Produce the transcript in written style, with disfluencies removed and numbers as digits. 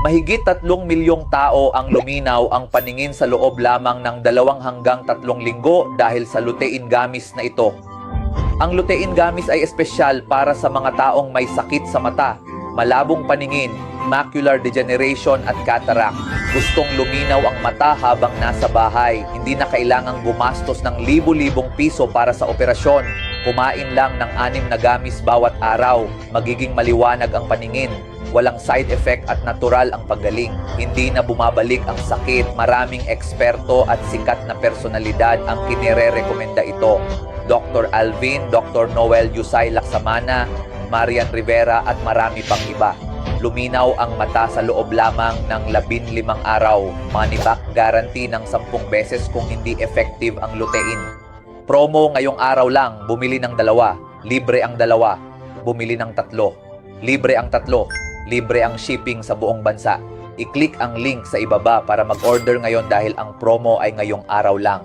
Mahigit 3 milyong tao ang luminaw ang paningin sa loob lamang ng 2 hanggang 3 linggo dahil sa lutein gummies na ito. Ang lutein gummies ay espesyal para sa mga taong may sakit sa mata, malabong paningin, macular degeneration at cataract. Gustong luminaw ang mata habang nasa bahay, hindi na kailangang gumastos ng libo-libong piso para sa operasyon. Kumain lang ng 6 na gummies bawat araw, magiging maliwanag ang paningin. Walang side effect at natural ang paggaling. Hindi na bumabalik ang sakit. Maraming eksperto at sikat na personalidad ang kinire-rekomenda ito. Dr. Alvin, Dr. Noel Yusay Laksamana, Marian Rivera at marami pang iba. Luminaw ang mata sa loob lamang ng 15 araw. Money back guarantee ng 10 beses kung hindi effective ang lutein. Promo ngayong araw lang, bumili ng 2, libre ang 2. Bumili ng 3, libre ang 3. Libre ang shipping sa buong bansa. I-click ang link sa ibaba para mag-order ngayon dahil ang promo ay ngayong araw lang.